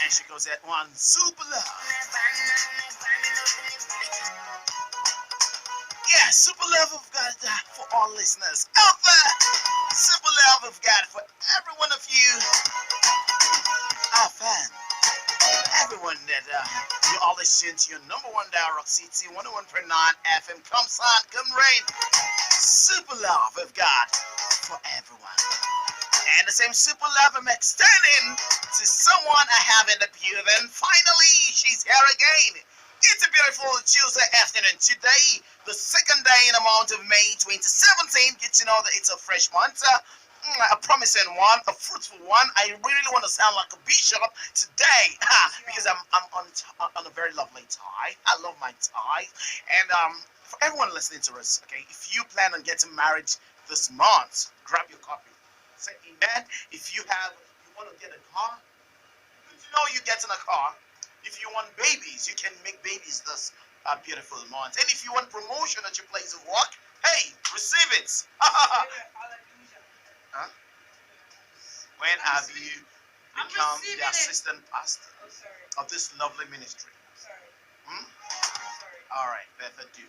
And she goes at one super love. Yeah, super love of God for all listeners out there. Super love of God for every one of you, our fans. Everyone that you all listen to your number one dial Rock City 101.9 FM. Come sun, come rain. Super love of God for everyone. And the same super love I'm extending to someone I have in the building. Finally, she's here again. It's a beautiful Tuesday afternoon. Today, the second day in the month of May 2017. Get to know that it's a fresh month. A promising one, a fruitful one. I really want to sound like a bishop today because I'm on a very lovely tie. I love my tie. And for everyone listening to us, okay, if you plan on getting married this month, grab your copy. Say amen. If you want to get a car, good to know you're getting a car. If you want babies, you can make babies this beautiful month. And if you want promotion at your place of work, hey, receive it. Huh? When have you become the assistant pastor of this lovely ministry? Hmm? All right, better do.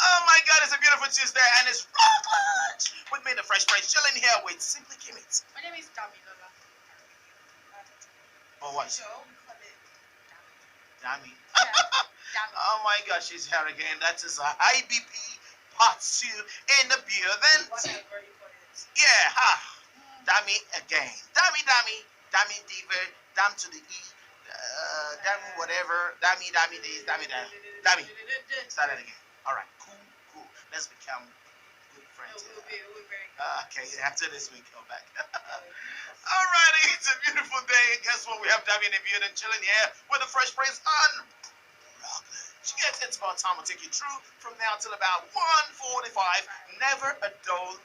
Oh my God, it's a beautiful Tuesday and it's rock lunch with me, the Fresh Prince, chilling here with Simply Kimmit. My name is Damilola. Oh, what? So we call it Dami. Yeah, Dami. Oh my gosh, she's here again. That is a IBP part 2 in the building. Whatever you call it. Yeah, Dami again. Dami diva, dam to the E, dami whatever, dami this, dami. Start it again. All right, cool. Let's become good friends. We'll be very good. Okay, after this we go back. Alrighty, it's a beautiful day. And guess what? We have Dami in the building chilling here with the Fresh Prince on Rockledge. Yes, it's about time to take you through from now till about 1:45. Never a dull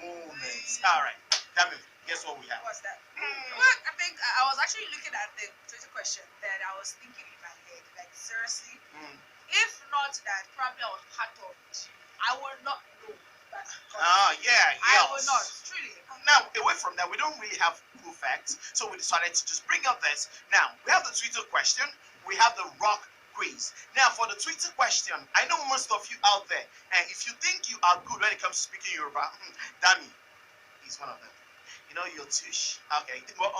moment. Alright, Dami, guess what we have? What's that? Look, I think I was actually looking at the Twitter question that I was thinking in my head. Like, seriously, if not that, probably I was part of it. I will not know. Yeah. I will not, truly. Now, away from that, we don't really have cool facts, so we decided to just bring up this. Now, we have the Twitter question, we have the rock quiz. Now, for the Twitter question, I know most of you out there, and if you think you are good when it comes to speaking Yoruba, Dami is one of them. You know, you're tush. Okay. I'm a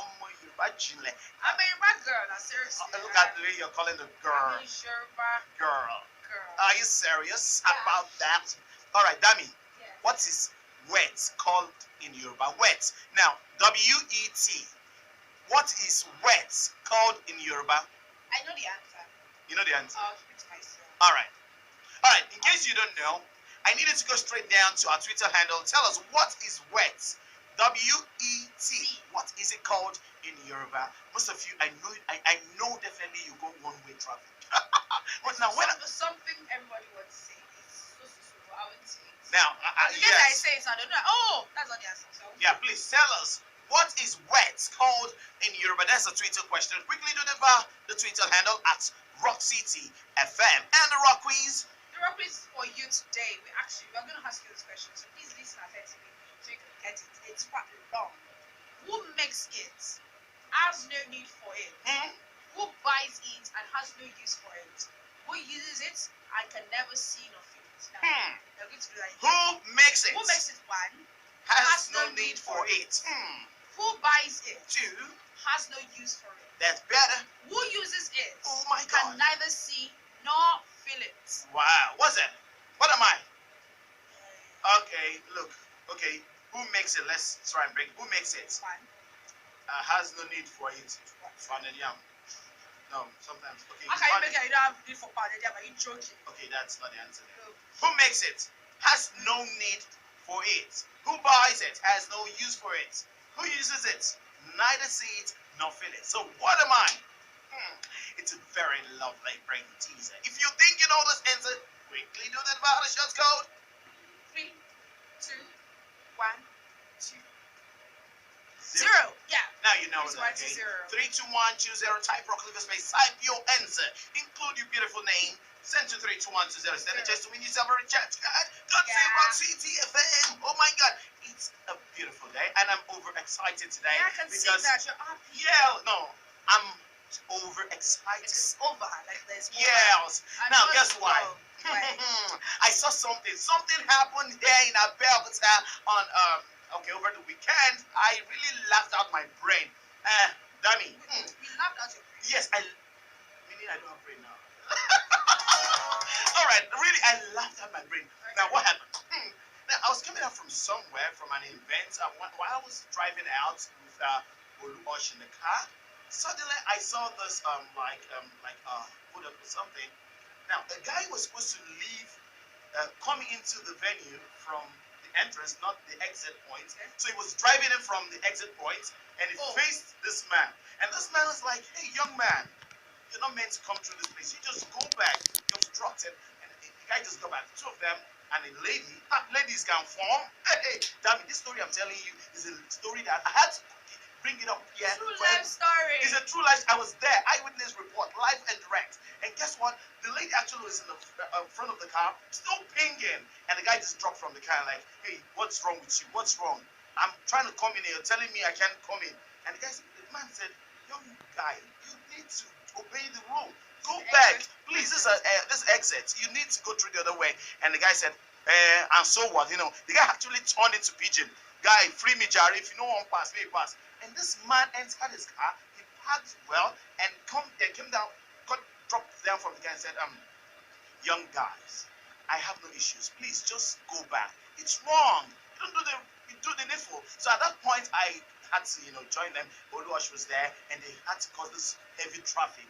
Yoruba girl, seriously. Look at the way you're calling the girl. I'm a Yoruba Girl. girl. Are you serious about that? All right, Dami. Yeah. What is wet called in Yoruba? Wet. Now, W-E-T. What is wet called in Yoruba? I know the answer. You know the answer? I'll keep it to myself. All right. In case you don't know, I needed to go straight down to our Twitter handle. Tell us, what is wet? W-E-T. What is it called in Yoruba? Most of you, I know definitely you go one-way traffic. But now, something everybody would say is so. I would say. Now, yes. I say it, I don't know. Oh, that's not the answer. So. Yeah, please tell us, what is wet called in Yoruba? That's a Twitter question. Quickly do the Twitter handle at Rock City FM and the Rock Quiz. The Rock Quiz for you today. We're going to ask you this question, so please listen attentively so you can get it. It's quite long. Who makes it? Has no need for it. Who buys it and has no use for it? Who uses it and can never see nor feel it? Now, going to do that again. Who makes it? Who makes it? One. Has no need for it. Who buys it? Two. Has no use for it. That's better. Who uses it? Oh my Can God. neither see nor feel it. Wow. What's that? What am I? Okay, look. Okay, who makes it? Let's try and break it. Who makes it? One. Has no need for it. Pounded yam. No, sometimes. Okay. How can you make it? You don't have need for pounded yam. Are you joking? Okay, that's not the answer. No. Who makes it? Has no need for it. Who buys it? Has no use for it. Who uses it? Neither see it nor feel it. So what am I? It's a very lovely brain teaser. If you think you know this answer, quickly do that via the short code. 3, 2, 1, 2, 0. 0. Yeah. Now you know Please that, write okay? 0. 3, 2, 1, choose 0, type rock, leave a space, type your answer. Include your beautiful name. Send to 32120. Send it just to win yourself a recharge card. God save Rock City FM. Oh my God. It's a beautiful day and I'm overexcited today. Yeah, I can see that you're happy. Yeah, no. I'm overexcited. It's over. Like there's more. Yes. And Now what's guess why? wrong? Why? I saw something. Something happened here in Abeokuta on okay, over the weekend. I really laughed out my brain. Dummy. You laughed out your brain. Yes, I meaning I don't have brain now. All right, really, I laughed at my brain. Okay. Now, what happened? Now, I was coming out from somewhere, from an event. While I was driving out with Oluosh in the car, suddenly I saw this put up or something. Now, a guy was supposed to leave, coming into the venue from the entrance, not the exit point. Okay. So he was driving in from the exit point, and he faced this man. And this man was like, "Hey, young man, you're not meant to come through this place. You just go back." He obstructed, and the guy just got back. The two of them and a lady. Ladies can form. Hey, damn it, this story I'm telling you is a story that I had to bring it up here. True life story. It's a true life. I was there. Eyewitness report, live and direct. And guess what? The lady actually was in the front of the car, still pinging. And the guy just dropped from the car like, "Hey, what's wrong with you? What's wrong? I'm trying to come in here. You're telling me I can't come in." And the man said, "Young guy, you need to obey the rule. Go back. Please, this exit. You need to go through the other way." And the guy said, "And so what?" The guy actually turned into pigeon. "Guy, free me, Jerry. If you don't want pass, let me pass." And this man entered his car. He parked well and came down, dropped down from the guy and said, "Young guys, I have no issues. Please just go back. It's wrong. You do the needful." So at that point, I had to, join them. Oluwash was there, and they had to cause this heavy traffic.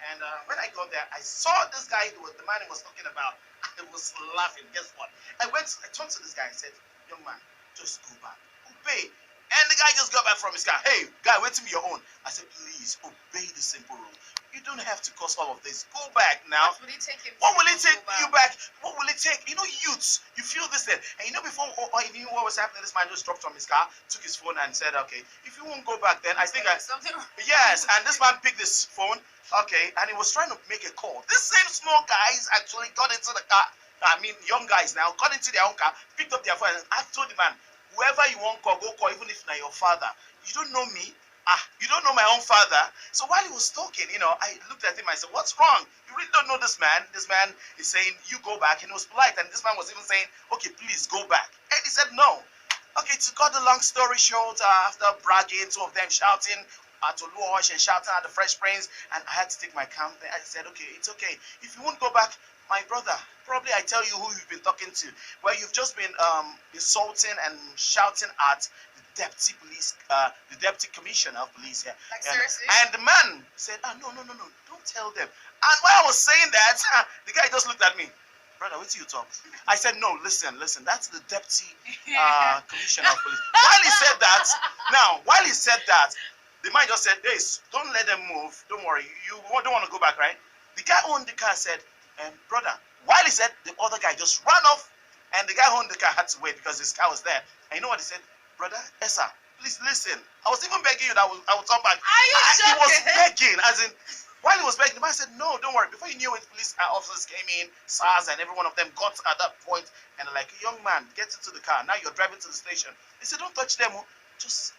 And when I got there, I saw this guy, the man he was talking about. I was laughing. Guess what? I turned to this guy and said, "Young man, just go back. Obey." And the guy just got back from his car. "Hey, guy, wait till me your own." I said, "Please, obey the simple rule. You don't have to cause all of this. Go back now." What will it take him? What will it take you back? What will it take? Youths, you feel this thing. And before he knew what was happening, this man just dropped from his car, took his phone and said, "Okay, if you won't go back, then I think something." Yes, and this man picked his phone, okay, and he was trying to make a call. This same small guys actually got into the car. I mean, young guys now got into their own car, picked up their phone, and I told the man, "Whoever you want call, go call, even if not your father. You don't know me. You don't know my own father." So while he was talking, I looked at him and I said, "What's wrong? You really don't know this man. This man is saying, you go back." And he was polite. And this man was even saying, "Okay, please go back." And he said, "No." Okay, to cut the long story short, after bragging, two of them shouting at Oluwash and shouting at the Fresh Prince, and I had to take my camp. I said, "Okay, it's okay. If you won't go back, my brother, probably I tell you who you've been talking to, where you've just been insulting and shouting at the deputy commissioner of police here." Like, seriously? And the man said, "No, don't tell them." And while I was saying that, the guy just looked at me. "Brother, what do you talk?" I said, "No, listen, that's the deputy commissioner of police." While he said that, the man just said, "Hey, don't let them move. Don't worry. You don't want to go back, right?" The guy who owned the car said, "Brother," while he said, the other guy just ran off, and the guy who owned the car had to wait because his car was there. And you know what he said? "Brother, Esa, please listen. I was even begging you that I would come back." Are you He was joking? begging, as in, while he was begging, the man said, "No, don't worry." Before you knew it, police officers came in, SARS, and every one of them got at that point, and they're like, "Young man, get into the car. Now you're driving to the station." They said, "Don't touch them. Just,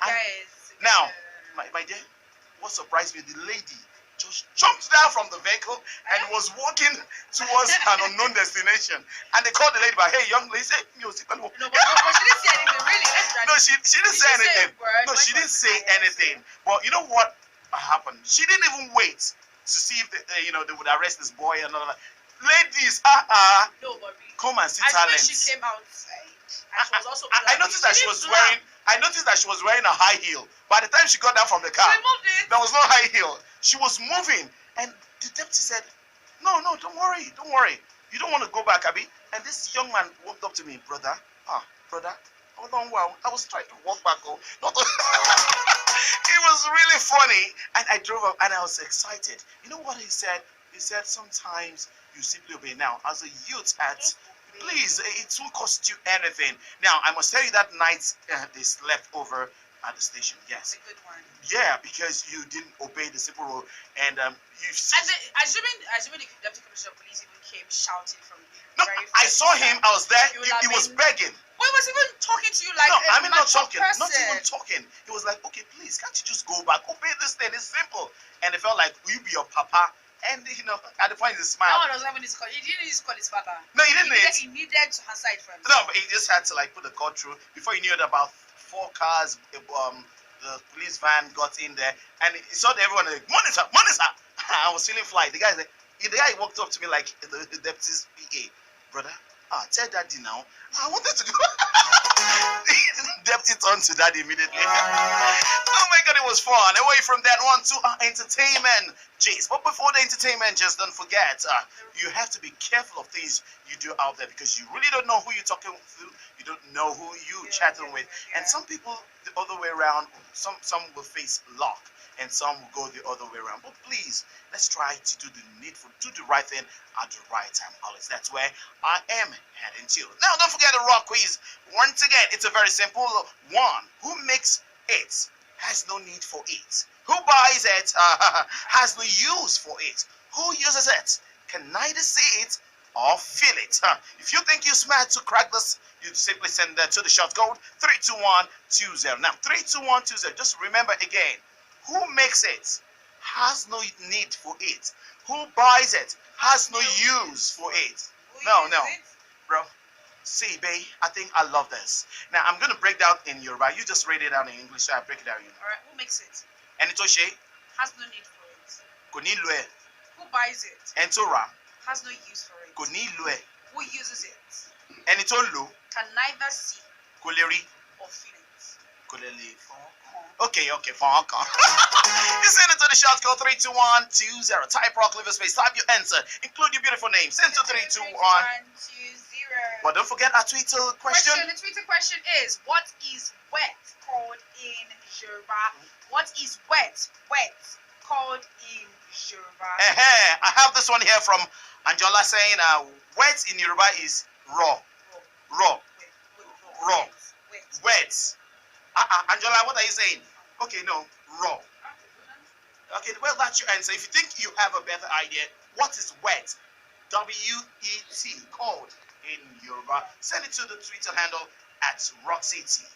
Guys. Now, my dear, what surprised me, the lady just jumped down from the vehicle and was walking towards an unknown destination. And they called the lady back. "Hey, young lady," said, No, but she didn't say anything, really. No, she didn't say anything. No, she didn't say anything. But you know what happened? She didn't even wait to see if they would arrest this boy and all that. Ladies, No, but come and see as talent. soon as she came outside, and she was also I noticed that she was wearing. I noticed that she was wearing a high heel. By the time she got down from the car, there was no high heel. She was moving, and the deputy said, "No, don't worry. You don't want to go back, Abby." And this young man walked up to me, "Brother, brother, hold on, wow." I was trying to walk back home. It was really funny, and I drove up, and I was excited. You know what he said? He said, "Sometimes you simply obey." Now, as a youth please, it won't cost you anything. Now, I must tell you that night they slept over at the station. Yes. It's a good one. Yeah, because you didn't obey the simple rule, and you've seen. And assuming the deputy commissioner of police even came shouting from the No, very I first saw him. I was there. He would He have was been- begging. Well, he was even talking to you like No, a I mean not mature talking. person. Not even talking. He was like, okay, please, can't you just go back? Obey this thing. It's simple. And it felt like, will you be your papa? And at the point he That smiled. one was having his call. He didn't just call his father. No, he didn't. He needed to answer it for himself. No, but he just had to like put the code through. Before he knew it, about 4 cars, the police van got in there, and he saw everyone like, money sir, money sir. I was feeling fly. The guy walked up to me like the deputy's PA, brother. Tell daddy now. I wanted to go. Deputy turned to daddy immediately. Oh my god, it was fun. Away from that one to our entertainment gist. But before the entertainment, just don't forget, you have to be careful of things you do out there because you really don't know who you're talking to. You don't know who you're chatting with. And some people, the other way around, some will face luck and some will go the other way around. But please, let's try to do the needful, do the right thing at the right time. Always. That's where I am heading to. Now, don't forget the rock quiz. Once again, it's a very simple one. Who makes it has no need for it. Who buys it has no use for it. Who uses it can neither see it or feel it. If you think you're smart to crack this, you simply send that to the short code 32120. Now, 32120. Just remember again, who makes it has no need for it. Who buys it has no use for it. No, bro. See, babe, I think I love this. Now, I'm going to break down in Yoruba. You just read it out in English, so I break it down in Yoruba. Alright, who makes it? Ẹni tó ṣe Has no need for it. kò ní lo ẹ̀. Who buys it? Ẹni tó rà Has no use for it. kò ní lo ẹ̀. Who uses it? Ẹni tó lò Can neither see kò lè rí. or feel it. Kò lè lè fọwọ́ kàn. Okay, fọwọ́ kàn. You send it to the short code 32120. Type rock, leave a space, type your answer. Include your beautiful name. Send to 321. 32120. But don't forget our Twitter question. The Twitter question is, what is wet called in Yoruba? What is wet called in Yoruba? I have this one here from Anjola saying wet in Yoruba is raw. Raw. Raw. Wet. Anjola, what are you saying? Okay, no, raw. Okay, well, that's your answer. If you think you have a better idea, what is wet? W-E-T, called in Yoruba. Send it to the Twitter handle at RockCityFM.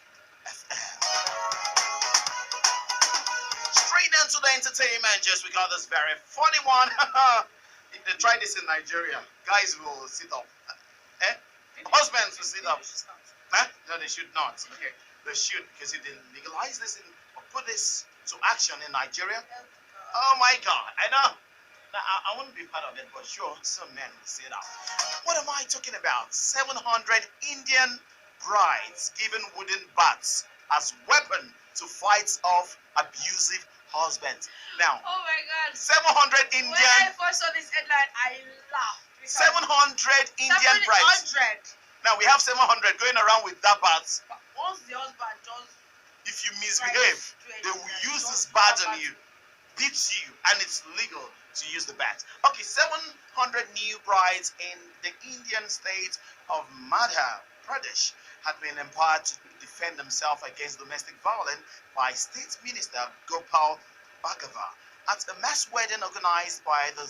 Straight down to the entertainment, just we got this very funny one. If they try this in Nigeria, guys will sit up. Husbands will sit up. No, they should not. Okay, they should, because if they legalize this or put this to action in Nigeria, oh my God, I know. Now, I wouldn't be part of it, but sure, some men will sit up. What am I talking about? 700 Indian brides given wooden bats as weapon to fight off abusive husbands. Now, Oh my God. 700 When I Indian, first saw this headline, I laughed. 700 Indian brides. 700. Now we have 700 going around with that bats. But once the husband just If you misbehave, they will use this bat on you, beat you, and it's legal to use the bat. Okay, 700 new brides in the Indian state of Madhya Pradesh had been empowered to defend themselves against domestic violence by State Minister Gopal Bhargava. At a mass wedding organized by the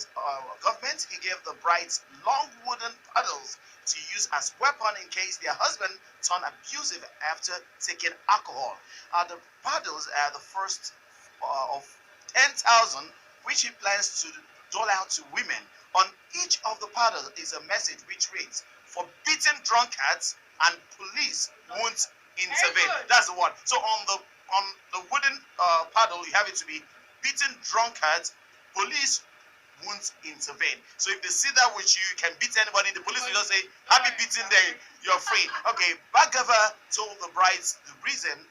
government, he gave the brides long wooden paddles to use as weapon in case their husband turned abusive after taking alcohol. The paddles are the first of 10,000 which he plans to dole out to women. On each of the paddles is a message which reads, "For beating drunkards and police won't intervene." That's the one. So on the wooden paddle, you have it to be beating drunkards, police won't intervene. So if they see that with you, you can beat anybody, the police will just say, "Happy beating day, you're free." Okay, Bhargava told the brides the reason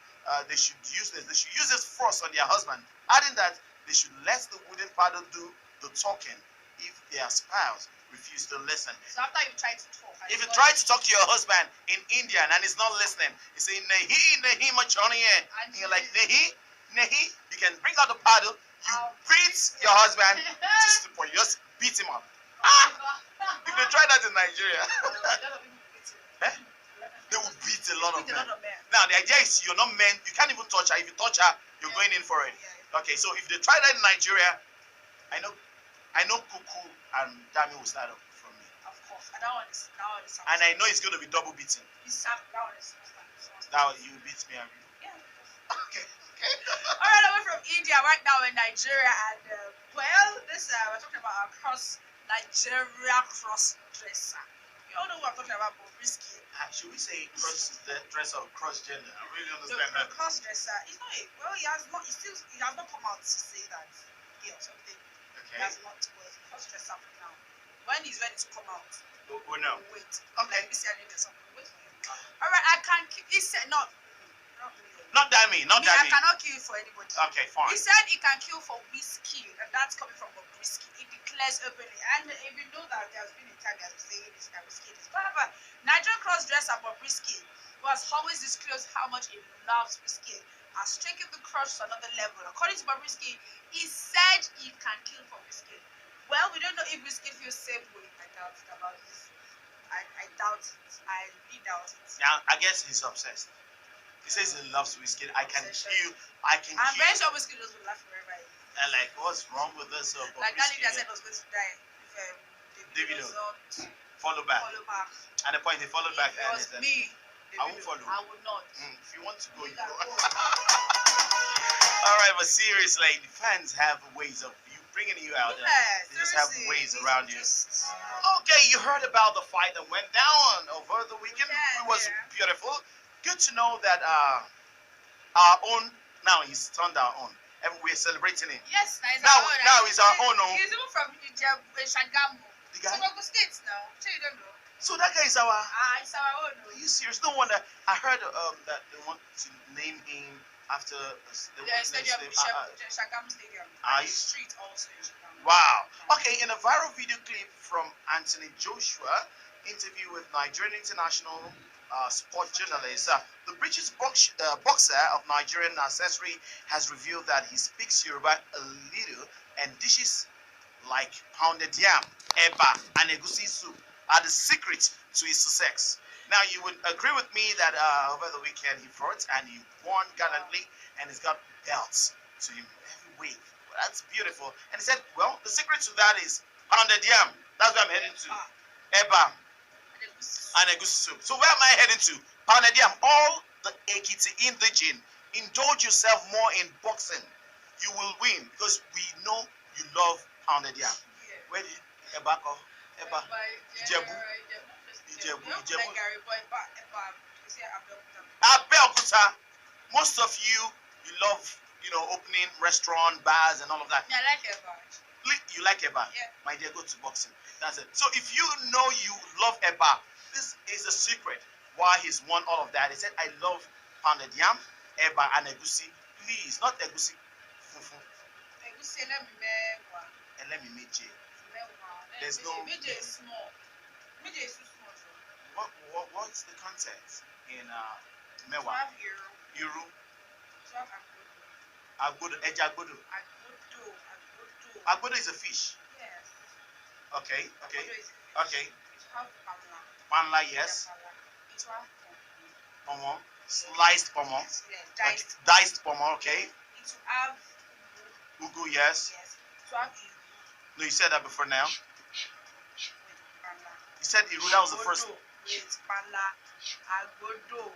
they should use this force on their husband, adding that they should let the wooden paddle do the talking if their spouse refuse to listen. So after you try to talk, If you try to talk to your husband in Indian and he's not listening, you say "Nahi, nahi, machoni hai," and you're like "Nahi, nahi." You can bring out the paddle, you beat your husband to sleep, or you just beat him up. If they try that in Nigeria, they will beat a lot of men. Now the idea is you're not meant. You can't even touch her. If you touch her, you're going in for it. Yeah. Okay, so if they try that in Nigeria, I know Kuku and Dami will start up from me. Of course. And that one is And I know it's going to be double beating. That one is Now you beat me, Abi. Yeah. Okay. All right, away from India, right now in Nigeria, and well, this we're talking about our Nigeria cross dresser. You all know what I'm talking about, Bobrisky. Should we say cross dresser or cross gender? I really The understand that. cross dresser. It's not. Well, he has not come out to say that gay or something. He Okay. has not. Well, cross dresser for now. When he's ready to come out, Oh no. wait. Okay. Like this year, something. Wait for him. All right, I can keep. He said not me. Not Dami. Not Me, I Dami. cannot kill for anybody. Okay, fine. He said he can kill for whiskey, and that's coming from Bobrisky. He declares openly. And if you know that there's been a time he has been saying this guy whiskey is. However, Nigerian cross-dresser Bobrisky, who has always disclosed how much he loves whiskey, has taken the crush to another level. According to Bobrisky, he said he can kill for whiskey. Well, we don't know if whiskey feels same way. I doubt it about this. I doubt it. I really doubt it. Now I guess he's obsessed. He says he loves whiskey. I can kill. I'm very sure whiskey just will laugh forever. And like, what's wrong with this? Like that leader said was going to die if David doesn't follow back. And the point he followed back. If it was me, I won't follow. I would not. If you want to go, you go. All right, but seriously, the fans have ways of bringing you out. They just have ways around you. Okay, you heard about the fight that went down over the weekend. It was beautiful. Good to know that our own now he's turned our own, and we're celebrating it. Yes, now he's our own. He's even from Shagamu. The guy. Local states now. So you don't know. So that guy is our. It's our own. Are you serious? No wonder. I heard that they want to name him after the stadium, Shagamu Stadium. Street also in Shagamu. Wow. Okay, in a viral video clip from Anthony Joshua interview with Nigerian international sport journalist, the British boxer of Nigerian ancestry has revealed that he speaks Yoruba a little and dishes like pounded yam, eba, and egusi soup are the secret to his success. Now, you would agree with me that over the weekend he fought and he won gallantly, and he's got belts to him every week. Well, that's beautiful. And he said, well, the secret to that is pounded yam. That's where I'm heading to. Eba and egusi soup. So where am I heading to? Pounded yam. All the Ekiti indigene. Indulge yourself more in boxing. You will win because we know you love pounded yam. Yeah. Where did Eba go? Eba. Ijebu. Abeokuta. Most of you love, opening restaurant, bars, and all of that. Yeah, I like Eba. You like Eba? Yeah. My dear, go to boxing. That's it. So if you know you love Eba, this is the secret why he's won all of that. He said, I love pounded yam, Eba, and egusi. Please, not egusi. Egusi, let me meet you. There's no. Meje is small. Meje is too small. What's the context in Mewa? Iru. Agbodo. Eja agbodo. Agbodo is a fish. Yes. Okay. Okay. Panla, yes. Pomo. Sliced pomo. Yes, diced. Okay. Diced pomo, okay. It will have ugu, yes. Yes. To have No, you said that before now. You said Iru, that was the first. With Panla, Agbodo,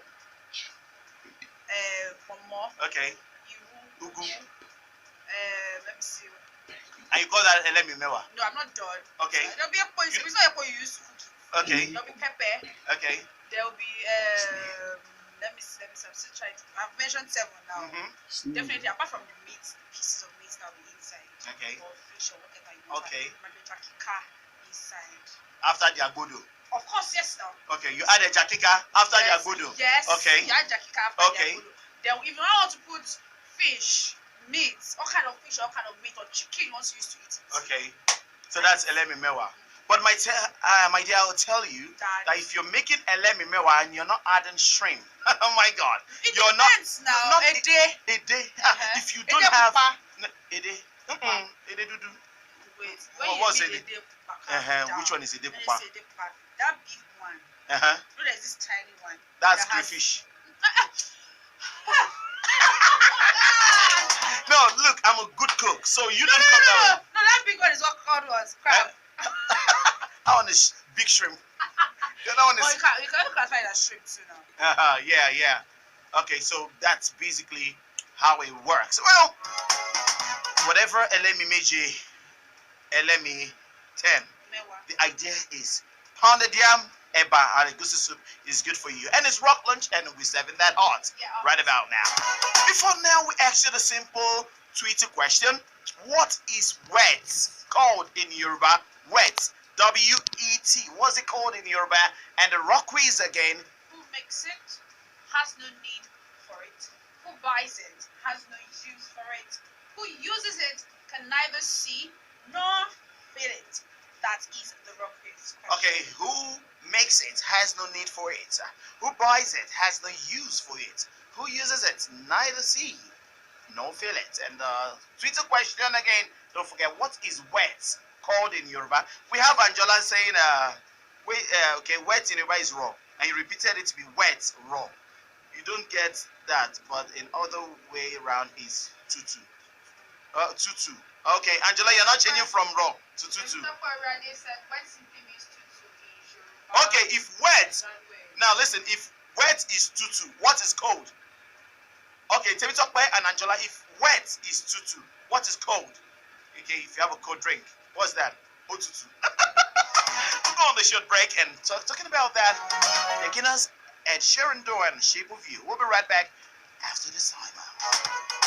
Pomo. Okay. Iru. Ugu. Let me see. And you call that Elemi Mewa? No, I'm not done. Okay. There'll be a point. It's not a point you use to cook it. Okay. There'll be pepper. Okay. There'll be let me see. I'm still trying to. I've mentioned 7 now. Definitely, apart from the meat, the pieces of meat that will be inside. Okay. Or fish or whatever you want. Okay. Maybe jakika inside. After the agbodo. Of course, yes now. Okay, you add a jakika after the agbodo. Yes. Okay. You add jakika after okay. the agbodo. Then if you want to put fish, meat, all kind of fish, all kind of meat or chicken you want to use to eat it. Okay. So that's Elemi Mewa. But my dear, I will tell you that if you're making Elemi Mewa and you're not adding shrimp, oh my God, it you're depends not now. A day. A day. If you don't have a day, a day do. Wait. What was it? Which one is a day? That big one. No, there's this tiny one. That's crayfish. No, look, I'm a good cook, so you No, don't no, come no, that no, way. no. That big one is what called was crab. I want a big shrimp. The other one Well, is you can classify it as shrimp too now. yeah, yeah. Okay, so that's basically how it works. Well, whatever LME meji, LME 10. Mewa. The idea is pounded yam, eba, and egusi soup is good for you. And it's rock lunch, and we're serving that hot Yeah. right about now. Before now, we asked you the simple Twitter question. What is wet called in Yoruba? Wet. W-E-T. What's it called in Yoruba? And the rock quiz again. Who makes it has no need for it. Who buys it has no use for it. Who uses it can neither see nor feel it. That is the rock quiz question. Okay, who makes it has no need for it. Who buys it has no use for it. Who uses it neither see nor feel it. And Twitter question again. Don't forget, what is wet called in Yoruba? We have Angela saying, okay, wet in Yoruba is raw, and you repeated it to be wet raw. You don't get that, but in other way around is tutu. Tutu. Okay, Angela, you're not changing from raw to tutu. Okay, if wet, now listen, if wet is tutu, what is cold? Okay, Temi Tokpe and Angela, if wet is tutu, what is cold? Okay, if you have a cold drink, what's that? Otutu. We'll go on the short break and talking about that. Beginners and Sharon Door and Shape of You. We'll be right back after this time out.